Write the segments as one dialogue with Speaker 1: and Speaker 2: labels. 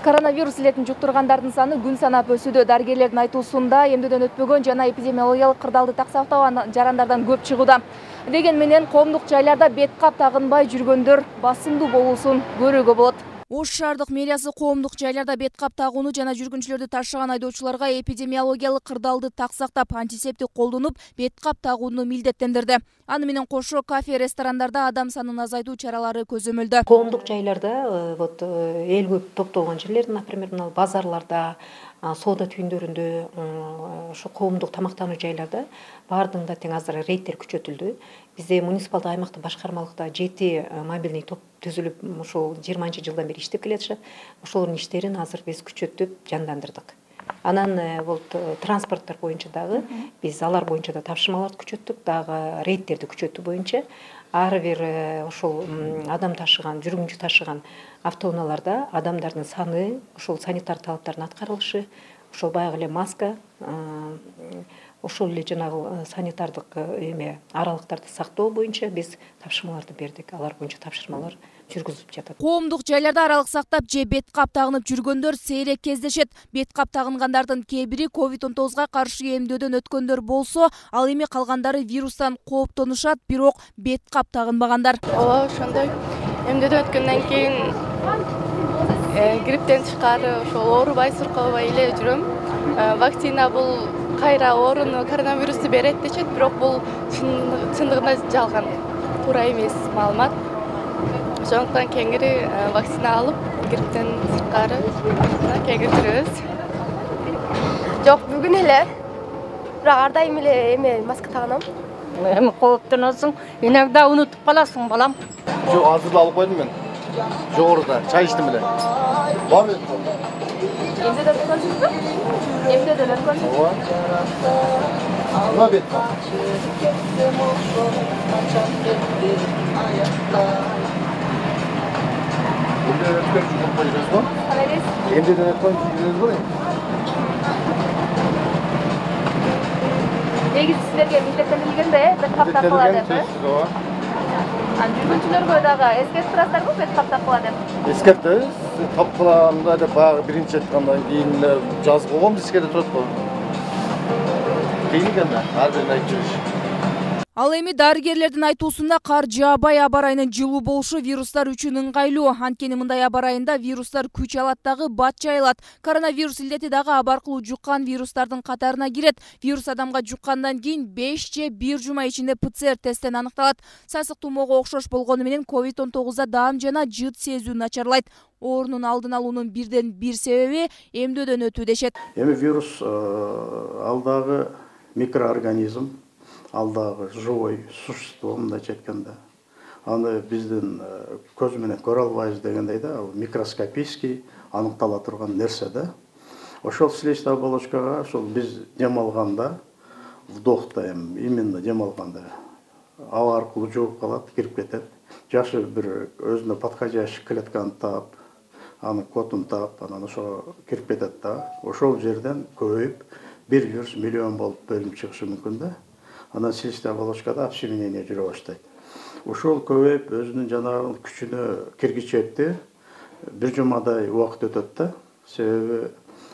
Speaker 1: Коронавирус илетин жуктургандардын саны күн санап өсүүдө. Дарыгерлердин айтуусунда эмдөөдөн өтпөгөн жана эпидемиологиялык кырдаалды так сактаган жарандардан көп чыгууда. Деген менен коомдук жайларда бет кап тагынбай жүргөндөр басымдуу болуусун көрүүгө болот. Ош шаардык мэриясы коомдук жайларда бет кап тагууну жана жүргүнчүлөрдү ташыган айдоочуларга эпидемиологиялык кырдаалды так сактап, антисептик колдонуп, бет кап тагууну милдеттендирди. Аны менен кошо кафе, ресторандарда адам санын азайтуу чаралары көзөмөлдө.
Speaker 2: Коомдук жайларда эл көп топтолгон жерлер, например, мына базарларда, соода түйүндөрүндө, ошо коомдук тамактануу жайларда баардыгында тең азыр рейдтер күчөтүлдү. Бизде муниципалдык аймактык башкармалыкта 7 мобильный топ түзүлүп, ошол 20-жылдан бери иштеп келатышат. Ошолордун иштерин азыр биз күчөтүп, жандандырдык. Анан транспорттор боюнча дагы биз алар боюнча да тапшырмаларды күчөттүк, дагы рейдтерди күчөтүү боюнча ар бир ошол адам ташыган, жүргүнчү ташыган автоунааларда адамдардын саны, ошол санитар талаптардын аткарылышы, ошол баягы эле маска, ошол эле жанагы санитардык аралыктарды сактоо боюнча биз тапшырмаларды бердик. Алар боюнча тапшырмалар жүргүзүлүп жатат.
Speaker 1: Коомдук жайларда аралык сактап же бет кап тагынып жүргөндөр сейрек кездешет. Бет кап тагынгандардын кээ бири COVID-19 каршы эмдөөдөн өткөндөр болсо, ал эми калгандары вирустан кооптонушат, бирок бет кап тагынбагандар.
Speaker 3: Ооба, ошондой. Эмдөөдөн өткөндөн кийин грипптен тышкары ошол оорубай, суркабай эле жүрөм. Вакцина бул кайра ооруну, коронавирусту берет дешет, бирок бул чындыгында жалган, туура эмес маалымат. Ошондуктан кеңири вакцина алып, грипптен сырткары кеңири жүрөбүз.
Speaker 4: Жок, бүгүн эле. Бирок ар дайым эле эме маска тагынам.
Speaker 5: Эми кооптоносуң, иногда унутуп каласың, балам.
Speaker 6: Жок, азыр алып койдум мен. Жогоруда чай иштим эле. Бар бет.
Speaker 1: Эмдөөдөн өткөнсүзбү? Эмдөөдөн өткөнсүзбү?
Speaker 6: Ооба. Бет. Эмдөөдөн өткөн жүрөсүз го?
Speaker 1: Калайбыз?
Speaker 6: Эмдөөдөн өткөн жүрөсүз го?
Speaker 1: Негизи силерге милдеттендирилгенде, бет кап такыла деп. Жүргүнчүлөргө дагы эскертип турасыздарбы, бет кап такыла деп?
Speaker 6: Эскертебиз. Тапкыламда деп баягы биринчи айткандан кийин жазып койгонбуз, эскерте турат го. Кийин экен да, ар бирин айтып жүрүш.
Speaker 1: Ал эми дарыгерлердин айтуусунда кар жаабай аба ырайынын жылуу болушу вирустар үчүн ыңгайлуу. Анткени мындай аба ырайында вирустар күч алат дагы бат жайылат. Коронавирус илдети дагы аба аркылуу жуккан вирустардын катарына кирет. Вирус адамга жуккандан кийин 5 же 1 жума ичинде ПЦР тесттен аныкталат. Сасык тумоого окшош болгону менен COVID-19 даам жана жыт сезүү начарлайт. Оорунун алдын алуунун бирден бир себеби эмдөөдөн өтүү дешет.
Speaker 7: Эми вирус алдагы микроорганизм, алдағы живой существо, мындайча айтканда. Аны биздин көз менен көрө албайбыз дегендей да, микроскопический аныктала турган нерсе да. Ошол слизистая оболочкага ошол биз дем алганда, вдохто именно дем алганда аба аркылуу жугуп калат, кирип кетет. Жашы бир өзүнө подходящий клетканы таап, аны кодун таап, анан ошо кирип кетет да. Ошол жерден көбөйүп 1 миллион болуп бөлүнүп чыгышы мүмкүн да. Анан слизистая оболочкада обсеменение жүрө баштайт. Ошол көбөйүп өзүнүн жанагы күчүнө киргичетти 1 жумадай убакыт өтөт да. Себеби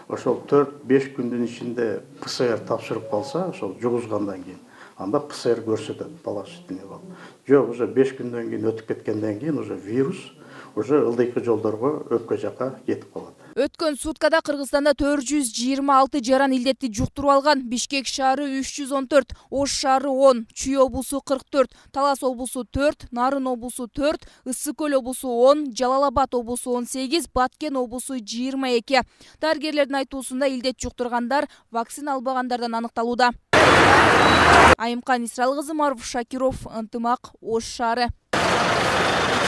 Speaker 7: ошол 4-5 күндүн ичинде ПЦР тапшырып калса, ошол жугузгандан кийин анда ПЦР көрсөтөт, положительный болуп. Жок, уже 5 күндөн кийин өтүп кеткенден кийин уже вирус уже ылдыйкы жолдорго, өпкө жака кетип калат.
Speaker 1: Өткөн суткада Кыргызстанда 426 жаран илдетти жуктуруп алган. Бишкек шаары 314, Ош шаары 10, Чүй облусу 44, Талас облусу 4, Нарын облусу 4, Ысык көл облусу 10, Жалал Абад облусу 18, Баткен облусу 22. Дарыгерлердин айтуусунда илдет жуктургандар вакцина албагандардан аныкталууда. Айымкан Исралкызы, Марфуш Шакиров, Ынтымак, Ош шаары.